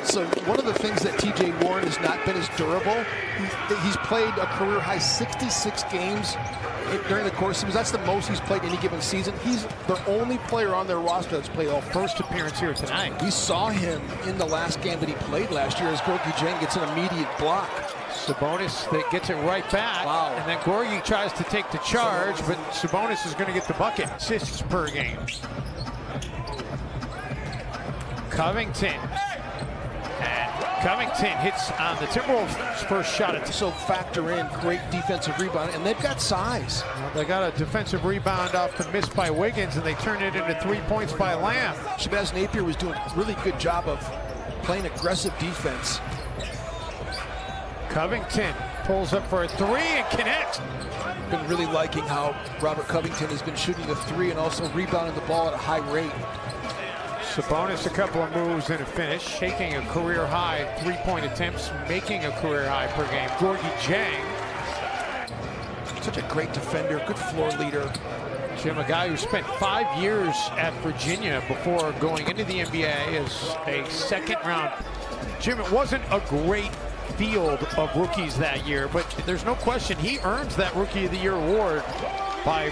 So one of the things that T.J. Warren has not been as durable. He's played a career-high 66 games during the course of that's the most he's played any given season. He's the only player on their roster that's played all. First appearance here tonight. We saw him in the last game that he played last year as Gorgui Dieng gets an immediate block. Sabonis that gets it right back. Wow. And then Gorgui tries to take the charge, but Sabonis is going to get the bucket. Assists per game. Covington. And Covington hits on the Timberwolves' first shot. So factor in great defensive rebound, and they've got size. Well, they got a defensive rebound off the miss by Wiggins, and they turned it into 3 points by Lamb. Shabazz Napier was doing a really good job of playing aggressive defense. Covington pulls up for a three and connects. Been really liking how Robert Covington has been shooting the three and also rebounding the ball at a high rate. Sabonis a couple of moves and a finish, taking a career-high 3-point attempts, making a career-high per game. Gorgui Dieng. Such a great defender, good floor leader. Jim, a guy who spent 5 years at Virginia before going into the NBA as a second-round. Jim, it wasn't a great field of rookies that year, but there's no question he earns that Rookie of the Year award by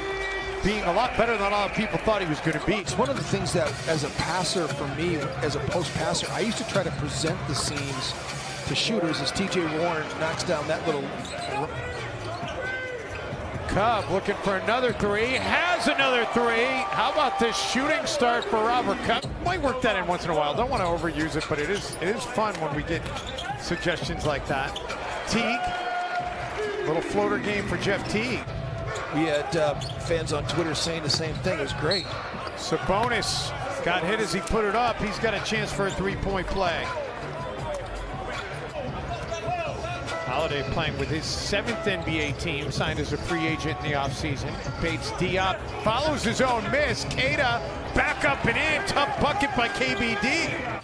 being a lot better than a lot of people thought he was going to be. It's one of the things that, as a passer for me, as a post passer, I used to try to present the seams to shooters as T.J. Warren knocks down that little. Cub looking for another three, has another three. How about this shooting start for Robert Cub? Might work that in once in a while. Don't want to overuse it, but it is fun when we get suggestions like that. Teague, little floater game for Jeff Teague. We had fans on Twitter saying the same thing. It was great. Sabonis got hit as he put it up. He's got a chance for a three-point play. Holiday playing with his 7th NBA team, signed as a free agent in the offseason. Bates Diop follows his own miss. Keita back up and in. Tough bucket by KBD.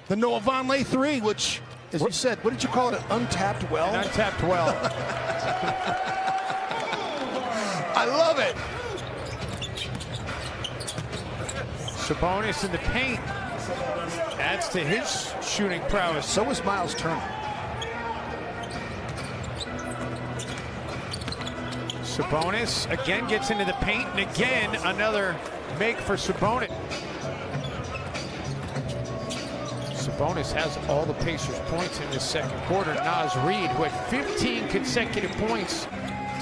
The Noah Vonleh three, which, as you said, what did you call it? An untapped well? An untapped well. I love it. Sabonis in the paint adds to his shooting prowess. So is Miles Turner. Sabonis again gets into the paint, and again another make for Sabonis. Sabonis has all the Pacers' points in this second quarter. Naz Reid, who had 15 consecutive points.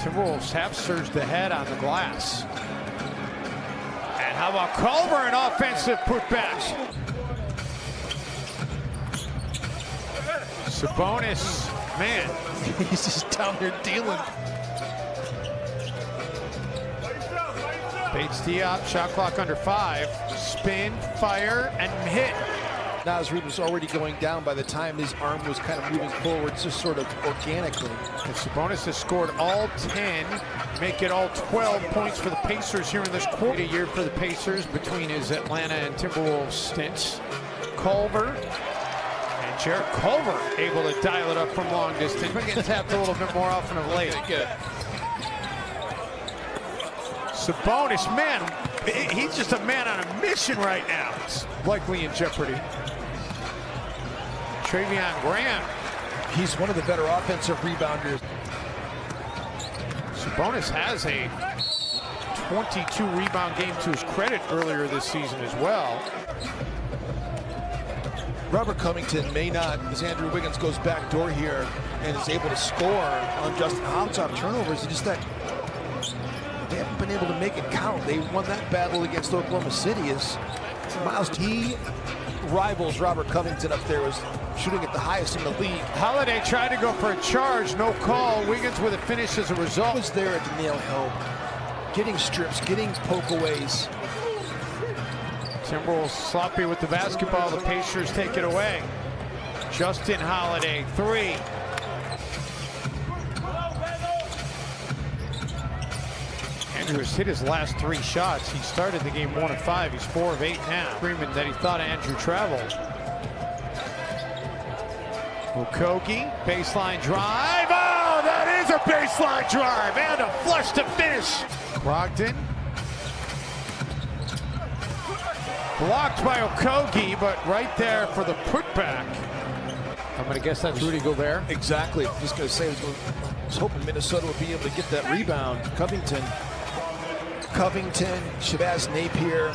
Timberwolves have surged ahead on the glass. And how about Culver, an offensive putback? Sabonis, man. He's just down there dealing. Bates Diop, shot clock under 5. Spin, fire, and hit. Naz Reid was already going down by the time his arm was kind of moving forward, just sort of organically. And Sabonis has scored all 10, make it all 12 points for the Pacers here in this quarter. A year for the Pacers between his Atlanta and Timberwolves stints. Culver, and Jarrett Culver able to dial it up from long distance. We're getting tapped a little bit more often of late. Good. Sabonis, man, he's just a man on a mission right now. It's likely in jeopardy. Treveon Graham. He's one of the better offensive rebounders. Sabonis has a 22 rebound game to his credit earlier this season as well. Robert Covington may not, as Andrew Wiggins goes back door here and is able to score on Justin Holiday off turnovers. Just that they haven't been able to make it count. They won that battle against Oklahoma City. As Miles, he rivals Robert Covington up there as shooting at the highest in the league. Holiday tried to go for a charge, no call. Wiggins with a finish as a result. Was there at the nail help, getting strips, getting pokeaways. Timberwolves sloppy with the basketball. The Pacers take it away. Justin Holiday, 3. Andrew has hit his last 3 shots. He started the game 1 of 5. He's 4 of 8 now. Screaming that he thought Andrew traveled. Mukogi, baseline drive. Oh, that is a baseline drive. And a flush to finish. Brogdon. Blocked by Okogie, but right there for the putback. I'm going to guess that's Rudy Gobert. Exactly. Just going to say, I was hoping Minnesota would be able to get that rebound. Covington, Shabazz Napier,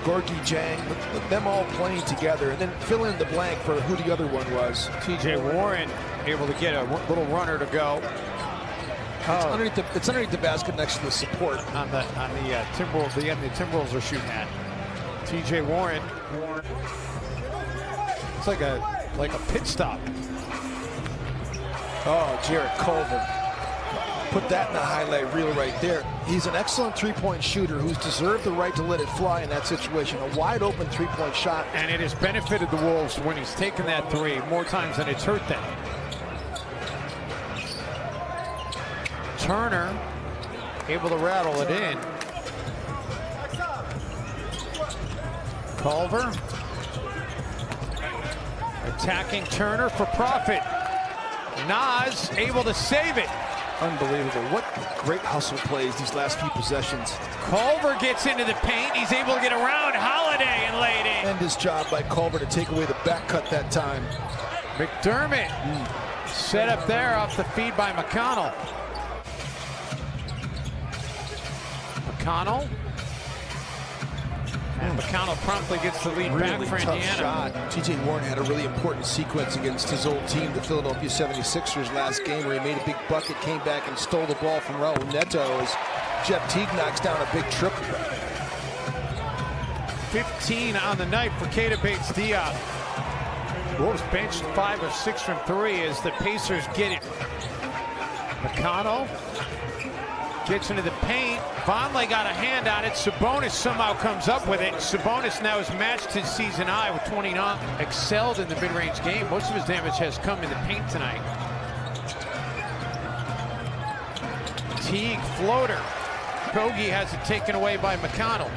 Gorgie Jang, them all playing together, and then fill in the blank for who the other one was. TJ Warren able to get a little runner to go. It's underneath the basket next to the support. On the Timberwolves, the end the Timberwolves are shooting at. TJ Warren. It's like a pit stop. Oh, Jarrett Culver. Put that in the highlight reel right there. He's an excellent three-point shooter who's deserved the right to let it fly in that situation. A wide open three-point shot. And it has benefited the Wolves when he's taken that three more times than it's hurt them. Turner able to rattle it in. Culver attacking Turner for profit. Nas able to save it. Unbelievable. What great hustle plays these last few possessions. Culver gets into the paint. He's able to get around Holiday and lay it in. And his job by Culver to take away the back cut that time. McDermott set up there off the feed by McConnell. And McConnell promptly gets the lead back for tough Indiana. Shot. TJ Warren had a really important sequence against his old team, the Philadelphia 76ers, last game where he made a big bucket, came back and stole the ball from Raul Neto as Jeff Teague knocks down a big triple. 15 on the night for Keita Bates-Diop. Wolves benched 5 of 6 from 3 as the Pacers get it. McConnell gets into the paint. Vonleh got a hand on it. Sabonis somehow comes up with it. Sabonis now has matched his season high with 29. Excelled in the mid-range game. Most of his damage has come in the paint tonight. Teague floater. Kogi has it taken away by McConnell.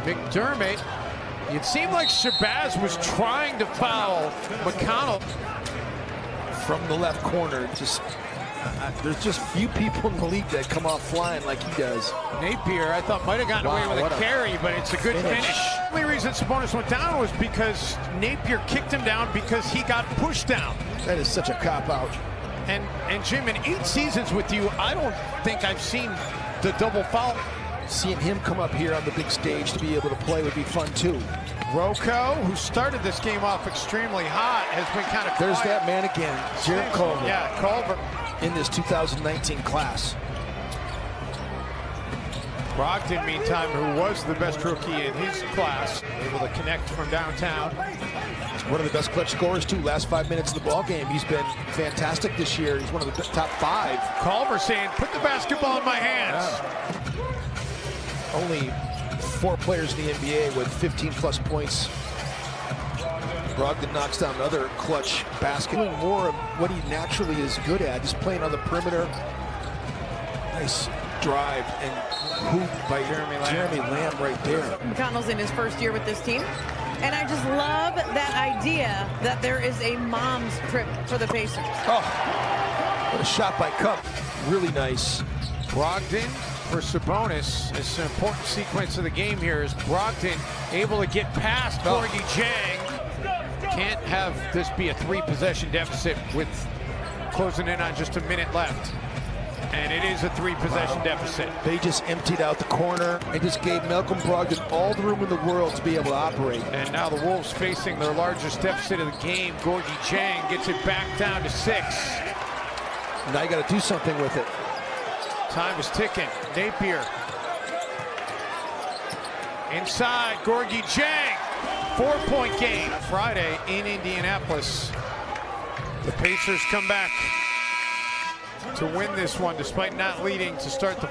McDermott. It seemed like Shabazz was trying to foul McConnell. From the left corner, there's just few people in the league that come off flying like he does. Napier, I thought, might have gotten away with a carry, but it's a good finish. The only reason Sabonis went down was because Napier kicked him down because he got pushed down. That is such a cop-out. And Jim, in 8 seasons with you, I don't think I've seen the double foul. Seeing him come up here on the big stage to be able to play would be fun too. Rocco, who started this game off extremely hot, has been kind of There's quiet. that man again, Jarrett Culver. Yeah, Culver. In this 2019 class. Brogdon, meantime, who was the best rookie in his class, able to connect from downtown. One of the best clutch scorers too. Last 5 minutes of the ball game, he's been fantastic this year. He's one of the top 5. Culver saying, "Put the basketball in my hands." Yeah. Only 4 players in the NBA with 15+ points. Brogdon knocks down another clutch basket. Doing more of what he naturally is good at, just playing on the perimeter. Nice drive and hoop by Jeremy Lamb right there. McConnell's in his first year with this team. And I just love that idea that there is a mom's trip for the Pacers. Oh, what a shot by Cup. Really nice. Brogdon for Sabonis. It's an important sequence of the game here. Is Brogdon able to get past Gorgie Jang? Can't have this be a 3-possession deficit with closing in on just a minute left. And it is a 3-possession deficit. They just emptied out the corner and just gave Malcolm Brogdon all the room in the world to be able to operate. And now the Wolves facing their largest deficit of the game. Gorgie Jang gets it back down to 6. Now you got to do something with it. Time is ticking. Napier. Inside, Gorgie Jang. 4-point game. Friday in Indianapolis. The Pacers come back to win this one despite not leading to start the